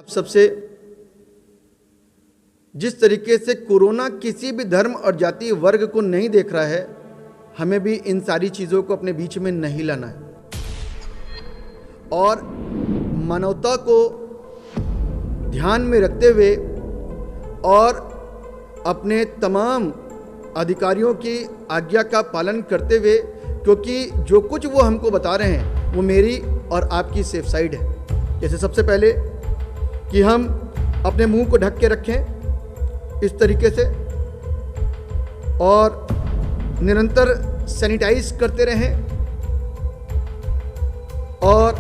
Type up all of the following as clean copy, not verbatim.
सबसे जिस तरीके से कोरोना किसी भी धर्म और जाति वर्ग को नहीं देख रहा है, हमें भी इन सारी चीज़ों को अपने बीच में नहीं लाना है और मानवता को ध्यान में रखते हुए और अपने तमाम अधिकारियों की आज्ञा का पालन करते हुए, क्योंकि जो कुछ वो हमको बता रहे हैं वो मेरी और आपकी सेफ साइड है। जैसे सबसे पहले कि हम अपने मुंह को ढक के रखें इस तरीके से और निरंतर सैनिटाइज करते रहें, और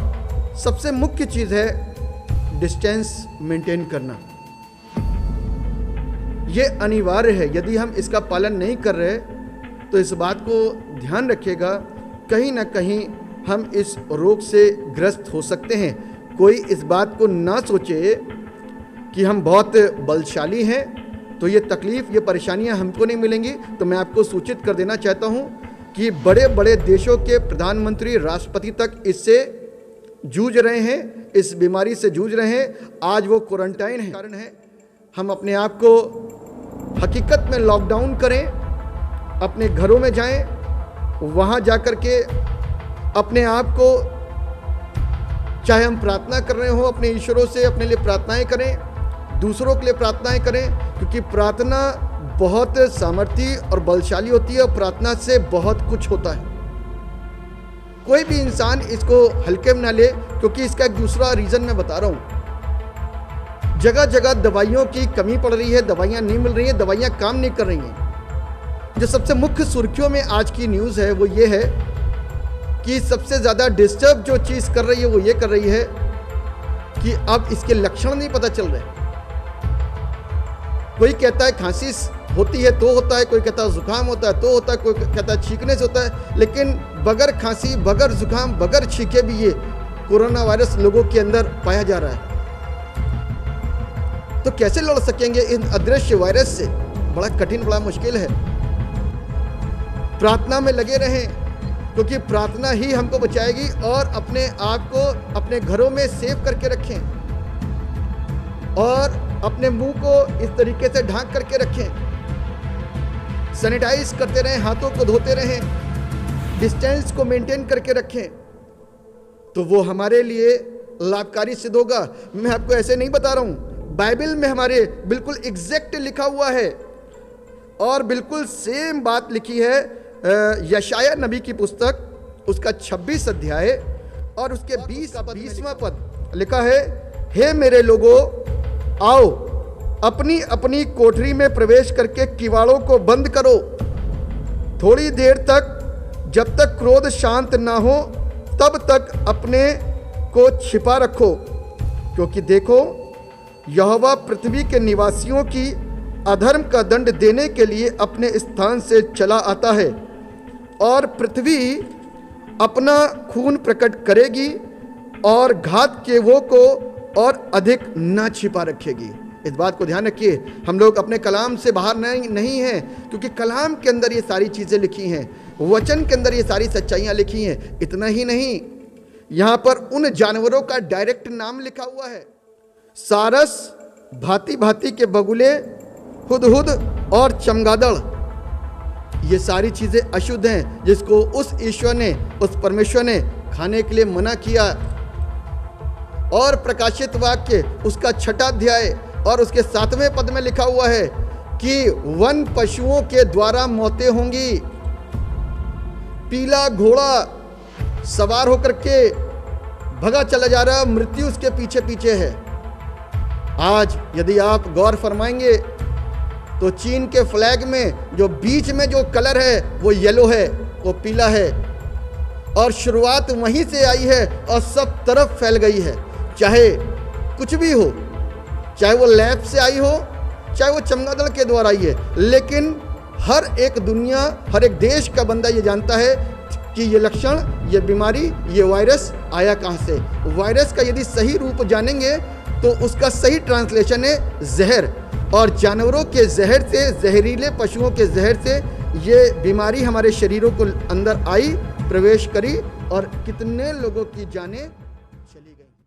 सबसे मुख्य चीज़ है डिस्टेंस मेंटेन करना। ये अनिवार्य है। यदि हम इसका पालन नहीं कर रहे तो इस बात को ध्यान रखिएगा, कहीं ना कहीं हम इस रोग से ग्रस्त हो सकते हैं। कोई इस बात को ना सोचे कि हम बहुत बलशाली हैं तो ये तकलीफ़, ये परेशानियां हमको नहीं मिलेंगी। तो मैं आपको सूचित कर देना चाहता हूं कि बड़े बड़े देशों के प्रधानमंत्री, राष्ट्रपति तक इससे जूझ रहे हैं, इस बीमारी से जूझ रहे हैं। आज वो क्वारंटाइन है, कारण है हम अपने आप को हकीकत में लॉकडाउन करें, अपने घरों में जाएं, वहाँ जा कर के अपने आप को, चाहे हम प्रार्थना कर रहे हो अपने ईश्वरों से, अपने लिए प्रार्थनाएं करें, दूसरों के लिए प्रार्थनाएं करें, क्योंकि प्रार्थना बहुत सामर्थी और बलशाली होती है और प्रार्थना से बहुत कुछ होता है। कोई भी इंसान इसको हल्के में ना ले, क्योंकि इसका एक दूसरा रीज़न मैं बता रहा हूँ। जगह जगह दवाइयों की कमी पड़ रही है, दवाइयाँ नहीं मिल रही हैं, दवाइयाँ काम नहीं कर रही हैं। जो सबसे मुख्य सुर्खियों में आज की न्यूज़ है वो ये है कि सबसे ज़्यादा डिस्टर्ब जो चीज़ कर रही है वो ये कर रही है कि अब इसके लक्षण नहीं पता चल रहे। कोई कहता है खांसी होती है तो होता है, कोई कहता है जुकाम होता है तो होता है, कोई कहता है छींकने से होता है, लेकिन बगैर खांसी, बगैर जुकाम, बगैर छींके भी ये कोरोना वायरस लोगों के अंदर पाया जा रहा है। तो कैसे लड़ सकेंगे इन अदृश्य वायरस से? बड़ा कठिन, बड़ा मुश्किल है। प्रार्थना में लगे रहें, क्योंकि प्रार्थना ही हमको बचाएगी, और अपने आप को अपने घरों में सेव करके रखें और अपने मुंह को इस तरीके से ढांक करके रखें, सैनिटाइज करते रहें, हाथों को धोते रहें, डिस्टेंस को मेंटेन करके रखें, तो वो हमारे लिए लाभकारी सिद्ध होगा। मैं आपको ऐसे नहीं बता रहा हूँ, बाइबल में हमारे बिल्कुल एग्जैक्ट लिखा हुआ है और बिल्कुल सेम बात लिखी है। यशाया नबी की पुस्तक, उसका 26 अध्याय और उसके 20वां पद लिखा है, हे मेरे लोगों, आओ अपनी अपनी कोठरी में प्रवेश करके किवाड़ों को बंद करो, थोड़ी देर तक, जब तक क्रोध शांत ना हो तब तक अपने को छिपा रखो, क्योंकि देखो यहोवा पृथ्वी के निवासियों की अधर्म का दंड देने के लिए अपने स्थान से चला आता है, और पृथ्वी अपना खून प्रकट करेगी और घात के वो को और अधिक न छिपा रखेगी। इस बात को ध्यान रखिए, हम लोग अपने कलाम से बाहर नहीं हैं, क्योंकि कलाम के अंदर ये सारी चीज़ें लिखी हैं, वचन के अंदर ये सारी सच्चाइयाँ लिखी हैं। इतना ही नहीं, यहाँ पर उन जानवरों का डायरेक्ट नाम लिखा हुआ है, सारस, भांति भांति के बगुले, हुदहुद और चमगादड़। ये सारी चीज़ें अशुद्ध हैं, जिसको उस ईश्वर ने, उस परमेश्वर ने खाने के लिए मना किया। और प्रकाशित वाक्य उसका 6वां अध्याय और उसके 7वें पद में लिखा हुआ है कि वन पशुओं के द्वारा मौतें होंगी। पीला घोड़ा सवार होकर के भगा चला जा रहा, मृत्यु उसके पीछे पीछे है। आज यदि आप गौर फरमाएंगे तो चीन के फ्लैग में जो बीच में जो कलर है वो येलो है, वो पीला है, और शुरुआत वहीं से आई है और सब तरफ फैल गई है। चाहे कुछ भी हो, चाहे वो लैब से आई हो, चाहे वो चमगादड़ के द्वारा आई है, लेकिन हर एक दुनिया, हर एक देश का बंदा ये जानता है कि ये लक्षण, ये बीमारी, ये वायरस आया कहाँ से। वायरस का यदि सही रूप जानेंगे तो उसका सही ट्रांसलेशन है जहर, और जानवरों के जहर से, जहरीले पशुओं के जहर से ये बीमारी हमारे शरीरों को अंदर आई, प्रवेश करी और कितने लोगों की जानें